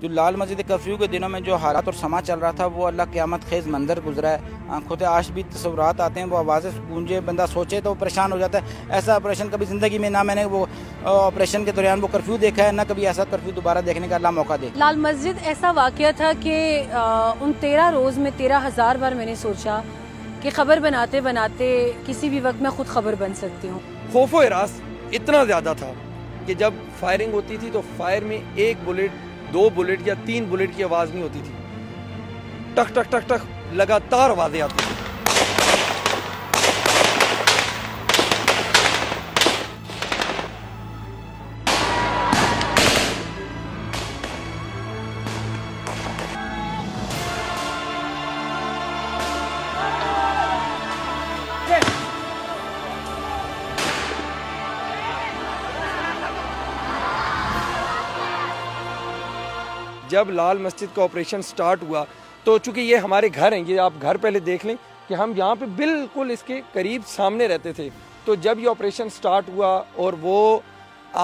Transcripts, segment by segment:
جو لال مسجد کرفیو کے دنوں میں جو حالات اور سما چل رہا تھا وہ اللہ قیامت خیز منظر گزرا ہے. آنکھوں سے آج بھی تصورات آتے ہیں, وہ آوازیں گونجے, بندہ سوچے تو پریشان ہو جاتا ہے. ایسا آپریشن کبھی زندگی میں نہ میں نے وہ آپریشن کے دوران وہ کرفیو دیکھا ہے, نہ کبھی ایسا کرفیو دوبارہ دیکھنے کا اللہ موقع دے. لال مسجد ایسا واقعہ تھا کہ ان 13 روز میں 13,000 بار میں نے سوچا کہ خبر بناتے بناتے کسی بھی وقت میں خود خبر بن سکتی ہوں. خوف و ہراس اتنا زیادہ تھا کہ جب فائرنگ ہوتی تھی تو فائر میں 1 بلٹ 2 بلٹ یا 3 بلٹ کی آواز نہیں ہوتی تھی, ٹک ٹک ٹک ٹک لگاتار آوازیں آتی تھی. جب لال مسجد کا آپریشن سٹارٹ ہوا تو چونکہ یہ ہمارے گھر ہیں, یہ آپ گھر پہلے دیکھ لیں کہ ہم یہاں پہ بالکل اس کے قریب سامنے رہتے تھے. تو جب یہ آپریشن سٹارٹ ہوا اور وہ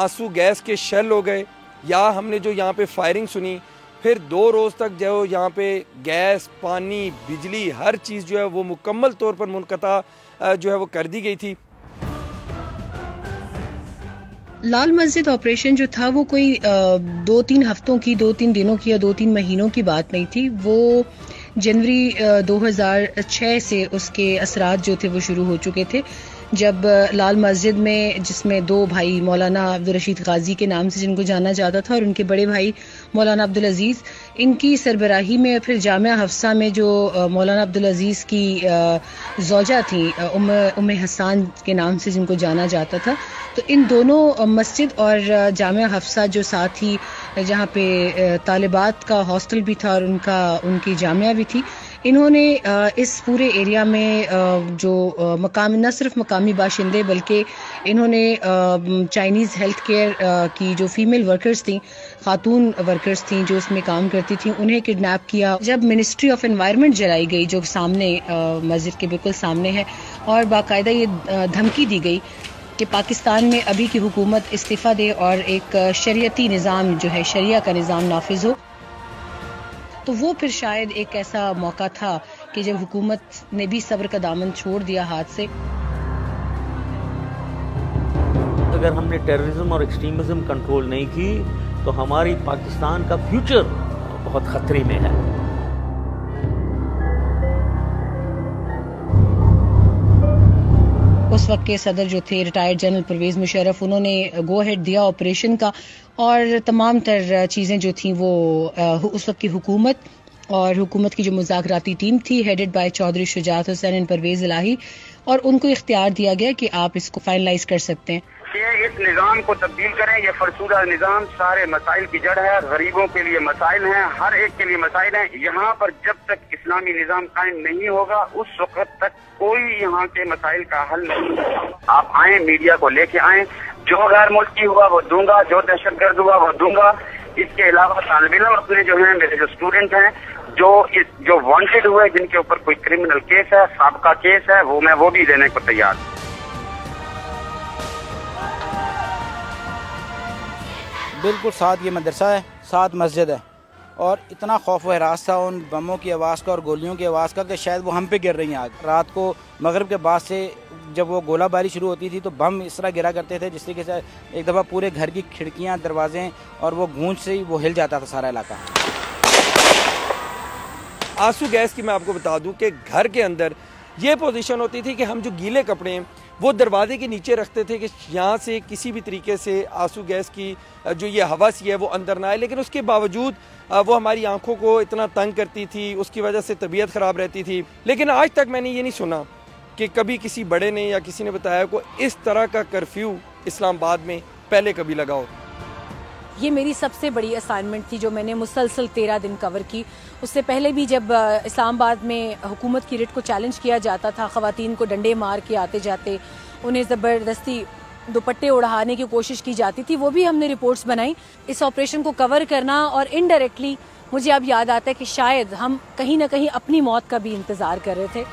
آنسو گیس کے شیل ہو گئے یا ہم نے جو یہاں پہ فائرنگ سنی, پھر 2 روز تک جو یہاں پہ گیس, پانی, بجلی ہر چیز جو ہے وہ مکمل طور پر منقطع جو ہے وہ کر دی گئی تھی. لال مسجد آپریشن جو تھا وہ کوئی 2-3 ہفتوں کی, 2-3 دنوں کی یا 2-3 مہینوں کی بات نہیں تھی. وہ جنوری 2006 سے اس کے اثرات جو تھے وہ شروع ہو چکے تھے, جب لال مسجد میں, جس میں 2 بھائی مولانا عبدالرشید غازی کے نام سے جن کو جانا جاتا تھا, اور ان کے بڑے بھائی مولانا عبدالعزیز, ان کی سربراہی میں پھر جامعہ حفصہ میں جو مولانا عبدالعزیز کی زوجہ تھیں ام حسان کے نام سے جن کو جانا جاتا تھا, تو ان دونوں مسجد اور جامعہ حفصہ جو ساتھ ہی جہاں پہ طالبات کا ہاسٹل بھی تھا اور ان کی جامعہ بھی تھی, انہوں نے اس پورے ایریا میں جو نہ صرف مقامی باشندے بلکہ انہوں نے چائنیز ہیلتھ کیئر کی جو فیمیل ورکرز تھیں, خاتون ورکرز تھیں جو اس میں کام کرتی تھیں, انہیں کڈنیپ کیا. جب منسٹری آف انوائرمنٹ جلائی گئی جو سامنے مسجد کے بالکل سامنے ہے, اور باقاعدہ یہ دھمکی دی گئی کہ پاکستان میں ابھی کی حکومت استعفیٰ دے اور ایک شریعتی نظام جو ہے, شریعہ کا نظام نافذ ہو, تو وہ پھر شاید ایک ایسا موقع تھا کہ جب حکومت نے بھی صبر کا دامن چھوڑ دیا ہاتھ سے. اگر ہم نے ٹیررزم اور ایکسٹریمزم کنٹرول نہیں کی تو ہماری پاکستان کا فیوچر بہت خطرے میں ہے. اس وقت کے صدر جو تھے ریٹائرڈ جنرل پرویز مشرف, انہوں نے گو ہیڈ دیا آپریشن کا, اور تمام تر چیزیں جو تھیں وہ اس وقت کی حکومت اور حکومت کی جو مذاکراتی ٹیم تھی headed by Chaudhry Shujaat Hussain and Pervaiz Elahi, اور ان کو اختیار دیا گیا کہ آپ اس کو فائنلائز کر سکتے ہیں. یہ اس نظام کو تبدیل کریں, یہ فرسودہ نظام سارے مسائل کی جڑ ہے, غریبوں کے لیے مسائل ہیں, ہر ایک کے لیے مسائل ہیں. یہاں پر جب تک اسلامی نظام قائم نہیں ہوگا اس وقت تک کوئی یہاں کے مسائل کا حل نہیں ہوگا. آپ آئیں, میڈیا کو لے کے آئیں, جو غیر ملکی ہوا وہ دوں گا, جو دہشت گرد ہوا وہ دوں گا. اس کے علاوہ طالب علم اپنے جو ہیں, میرے جو اسٹوڈنٹ ہیں جو وانٹیڈ ہوئے, جن کے اوپر کوئی کرمنل کیس ہے, سابقہ کیس ہے, وہ بھی دینے کو تیار ہوں. بالکل ساتھ یہ مدرسہ ہے, ساتھ مسجد ہے, اور اتنا خوف و ہراس تھا ان بموں کی آواز کا اور گولیوں کی آواز کا کہ شاید وہ ہم پہ گر رہی ہیں آج. رات کو مغرب کے بعد سے جب وہ گولہ باری شروع ہوتی تھی تو بم اس طرح گرا کرتے تھے جس طریقے سے ایک دفعہ پورے گھر کی کھڑکیاں, دروازے اور وہ گونج سے ہی وہ ہل جاتا تھا سارا علاقہ. آنسو گیس کی میں آپ کو بتا دوں کہ گھر کے اندر یہ پوزیشن ہوتی تھی کہ ہم جو گیلے کپڑے ہیں وہ دروازے کے نیچے رکھتے تھے کہ یہاں سے کسی بھی طریقے سے آنسو گیس کی جو یہ ہوا سی ہے وہ اندر نہ آئے, لیکن اس کے باوجود وہ ہماری آنکھوں کو اتنا تنگ کرتی تھی, اس کی وجہ سے طبیعت خراب رہتی تھی. لیکن آج تک میں نے یہ نہیں سنا کہ کبھی کسی بڑے نے یا کسی نے بتایا کو اس طرح کا کرفیو اسلام آباد میں پہلے کبھی لگا ہو. یہ میری سب سے بڑی اسائنمنٹ تھی جو میں نے مسلسل 13 دن کور کی. اس سے پہلے بھی جب اسلام آباد میں حکومت کی ریٹ کو چیلنج کیا جاتا تھا, خواتین کو ڈنڈے مار کے آتے جاتے انہیں زبردستی دوپٹے اڑانے کی کوشش کی جاتی تھی, وہ بھی ہم نے رپورٹس بنائی. اس آپریشن کو کور کرنا اور انڈائریکٹلی مجھے اب یاد آتا ہے کہ شاید ہم کہیں نہ کہیں اپنی موت کا بھی انتظار کر رہے تھے.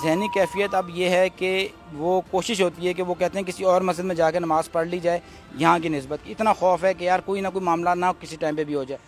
ذہنی کیفیت اب یہ ہے کہ وہ کوشش ہوتی ہے کہ وہ کہتے ہیں کسی اور مسجد میں جا کے نماز پڑھ لی جائے یہاں کی نسبت. اتنا خوف ہے کہ یار کوئی نہ کوئی معاملہ نہ کسی ٹائم پہ بھی ہو جائے.